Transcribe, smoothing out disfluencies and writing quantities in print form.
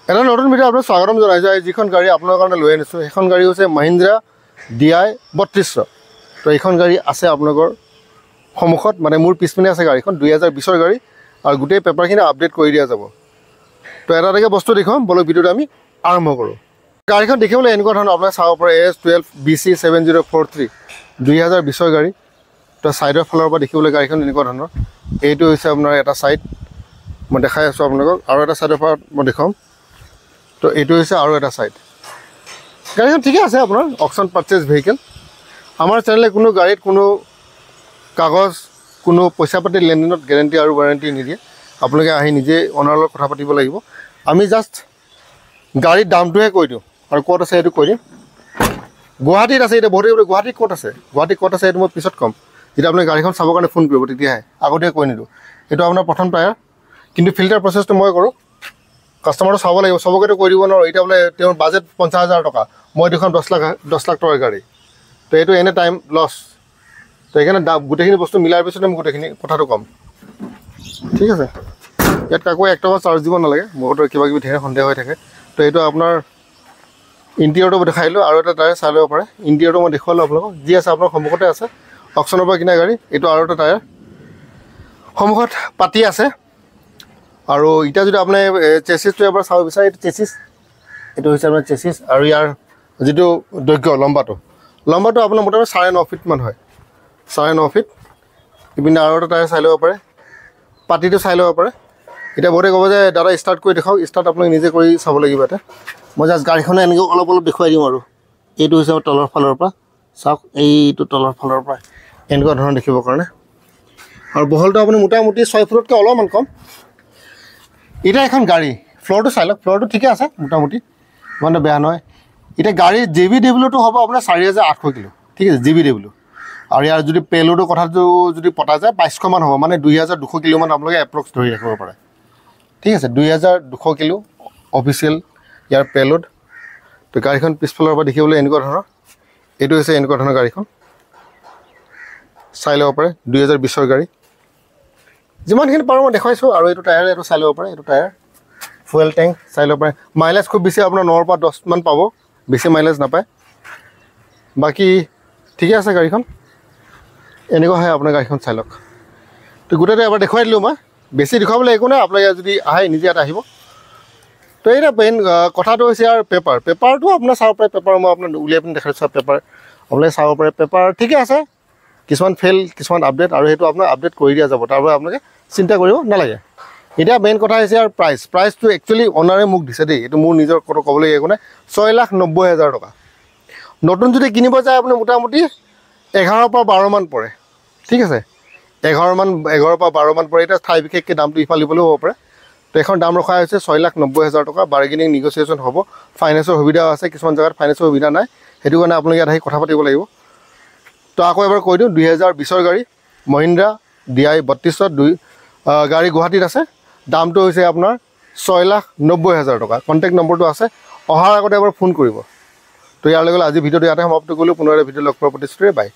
এটা নতুন ভিডিও আপোনাক স্বাগতম জনাইছোঁ। যিখন গাড়ী আপোনাৰ কাৰণে লৈ আনিছোঁ সেইখন গাড়ী হৈছে মহিন্দ্ৰা DI 3200। তো এইখন গাড়ী আছে আপোনালোকৰ সন্মুখত, মানে মোৰ পিছপিনে আছে গাড়ীখন। 2020ৰ গাড়ী আৰু গোটেই পেপাৰখিনি আপডেট কৰি দিয়া যাব। তো এটা এটাকৈ বস্তু দেখুৱাম, বলক ভিডিঅ'টো আমি আৰম্ভ কৰোঁ। গাড়ীখন দেখিবলৈ এনেকুৱা ধৰণৰ আপোনাক চাব পাৰে AS12 BC 7043 2020ৰ গাড়ী। তো ছাইডৰ ফালৰ পৰা দেখিবলৈ গাড়ীখন এনেকুৱা ধৰণৰ। এইটো হৈছে আপোনাৰ এটা ছাইড, মই দেখাই আছোঁ আপোনালোকক। আৰু এটা ছাইডৰ পৰা মই দেখুৱাম। তো এইটো হৈছে আৰু এটা ছাইড। গাড়ীখন ঠিকে আছে আপোনাৰ অকশ্যন পাৰ্চেজ ভেহিকেল। আমাৰ চেনেলে কোনো গাড়ীত কোনো কাগজ, কোনো পইচা পাতি লেনদেনত গেৰেণ্টি আৰু ৱাৰেণ্টি নিদিয়ে। আপোনালোকে আহি নিজে অনাৰৰ লগত কথা পাতিব লাগিব। আমি জাষ্ট গাড়ীৰ দামটোহে কৈ দিওঁ আৰু ক'ত আছে সেইটো কৈ দিম। গুৱাহাটীত আছে। এতিয়া বহুতে গুৱাহাটীত ক'ত আছে, ক'ত আছে এইটো মই পিছত ক'ম। যেতিয়া আপুনি গাড়ীখন চাবৰ কাৰণে ফোন কৰিব তেতিয়াহে, আগতীয়াকৈ কৈ নিদিওঁ। এইটো আপোনাৰ প্ৰথম টায়াৰ, কিন্তু ফিল্টাৰ প্ৰচেছটো মই কৰোঁ। কাষ্টমাৰটো চাব লাগিব, চবকেতো কৈ দিব নোৱাৰোঁ। এতিয়া বোলে তেওঁৰ বাজেট 50,000 টকা, মই দেখোন 10 লাখ টকাৰ গাড়ী। তো এইটো এনে টাইম লছ। তো সেইকাৰণে গোটেইখিনি বস্তু মিলাৰ পিছতে মই গোটেইখিনি কথাটো ক'ম, ঠিক আছে। ইয়াত কাকো 1 টকা চাৰ্জ দিব নালাগে। বহুতৰ কিবা কিবি ধেৰ সন্দেহ হৈ থাকে। তো এইটো আপোনাৰ ইণ্টেৰিয়ৰটো মই দেখাই দিলোঁ। আৰু এটা টায়াৰ চাই ল'ব পাৰে। ইণ্টেৰিয়ৰটো মই দেখুৱালোঁ আপোনালোকক, যি আছে আপোনাৰ সন্মুখতে আছে। অকশ্যনৰ পৰা কিনা গাড়ী। এইটো আৰু এটা টায়াৰ সন্মুখত পাতি আছে। আৰু এতিয়া যদি আপুনি চেচিছটো এবাৰ চাব বিচাৰে, এইটো চেচিছ, এইটো হৈছে আপোনাৰ চেচিছ। আৰু ইয়াৰ যিটো দৈৰ্ঘ্য লম্বাটো আপোনাৰ মোটামুটি 9.5 ফিটমান হয়, 9.5 ফিট। ইপিনে আৰু এটা টায়াৰ চাই ল'ব পাৰে, পাতিটো চাই ল'ব পাৰে। এতিয়া বহুতে ক'ব যে দাদা ষ্টাৰ্ট কৰি দেখাওক। ষ্টাৰ্ট আপোনালোকে নিজে কৰি চাব লাগিব। ইয়াতে মই জাষ্ট গাড়ীখনে এনেকৈ অলপ দেখুৱাই দিওঁ। আৰু এইটো হৈছে তলৰ ফালৰ পৰা চাওক, এইটো তলৰ ফালৰ পৰা এনেকুৱা ধৰণৰ দেখিবৰ কাৰণে। আৰু বহলটো আপুনি মোটামুটি 6 ফুটতকৈ অলপমান কম। এতিয়া এখন গাড়ী ফ্ল'ৰটো চাই লওক। ফ্ল'ৰটো ঠিকে আছে মোটামুটি, ইমানটো বেয়া নহয়। এতিয়া গাড়ীৰ JBWটো হ'ব আপোনাৰ 4,800 কিলো, ঠিক আছে, JBW। আৰু ইয়াৰ যদি পেলোডৰ কথাটো যদি পতা যায় 2,500 মান হ'ব, মানে 2,200 কিলোমান আপোনালোকে এপ্ৰক্স ধৰি ৰাখিব পাৰে, ঠিক আছে। 2,200 কিলো অফিচিয়েল ইয়াৰ পেলোড। তো গাড়ীখন পিছফালৰ পৰা দেখিবলৈ এনেকুৱা ধৰণৰ। এইটো হৈছে এনেকুৱা ধৰণৰ গাড়ীখন, চাই ল'ব পাৰে। 2020ৰ গাড়ী, যিমানখিনি পাৰোঁ মই দেখুৱাইছোঁ। আৰু এইটো টায়াৰ, এইটো চাই ল'ব পাৰে। এইটো টায়াৰ, ফুৱেল টেংক চাই ল'ব পাৰে। মাইলেজ খুব বেছি আপোনাৰ 9 পৰা 10 মান পাব, বেছি মাইলেজ নাপায়। বাকী ঠিকে আছে গাড়ীখন। এনেকুৱা হয় আপোনাৰ গাড়ীখন চাই লওক। তো গোটেইটো এবাৰ দেখুৱাই দিলোঁ মই, বেছি দেখুৱাবলৈ একো নাই। আপোনালোকে যদি আহে নিজে ইয়াত আহিব। তো এতিয়া মেইন কথাটো হৈছে আৰু পেপাৰটো আপোনাৰ চাব পাৰে। পেপাৰ মই আপোনাক উলিয়াই পিনি দেখাইছোঁ। পেপাৰ আপোনালোকে চাব পাৰে। পেপাৰ ঠিকে আছে, কিছুমান ফেইল, কিছুমান আপডেট, আৰু সেইটো আপোনাক আপডেট কৰি দিয়া যাব। তাৰ পৰা আপোনালোকে চিন্তা কৰিব নালাগে। এতিয়া মেইন কথা হৈছে আৰু প্ৰাইচটো একচুৱেলি অনাৰে মোক দিছে দেই। এইটো মোৰ নিজৰ ক'বলৈ একো নাই। 6,90,000 টকা। নতুন যদি কিনিব যায় আপুনি মোটামুটি 11 পৰা 12 মান পৰে, ঠিক আছে। 11 পৰা 12 মান পৰে। এতিয়া ঠাই বিশেষকৈ দামটো ইফাল সিফালেও হ'ব পাৰে। তো এখন দাম ৰখা হৈছে 6,90,000 টকা। বাৰ্গেনিং নেগচিয়েশ্যন হ'ব। ফাইনেন্সৰ সুবিধাও আছে, কিছুমান জেগাত ফাইনেন্সৰ সুবিধা নাই। সেইটো কাৰণে আপোনালোকে ইয়াত আহি কথা পাতিব লাগিব। তো আকৌ এবাৰ কৈ দিওঁ, 2020ৰ গাড়ী মহিন্দ্ৰা DI 3200 গাড়ী গুৱাহাটীত আছে। দামটো হৈছে আপোনাৰ 6,90,000 টকা। কণ্টেক্ট নম্বৰটো আছে, অহাৰ আগতে এবাৰ ফোন কৰিব। তো ইয়াৰ লগে আজি ভিডিঅ'টো ইয়াতে সমাপ্ত কৰিলোঁ। পুনৰ এটা ভিডিঅ' লগ পোৱাৰ প্ৰতিশ্ৰুতিৰে বাই।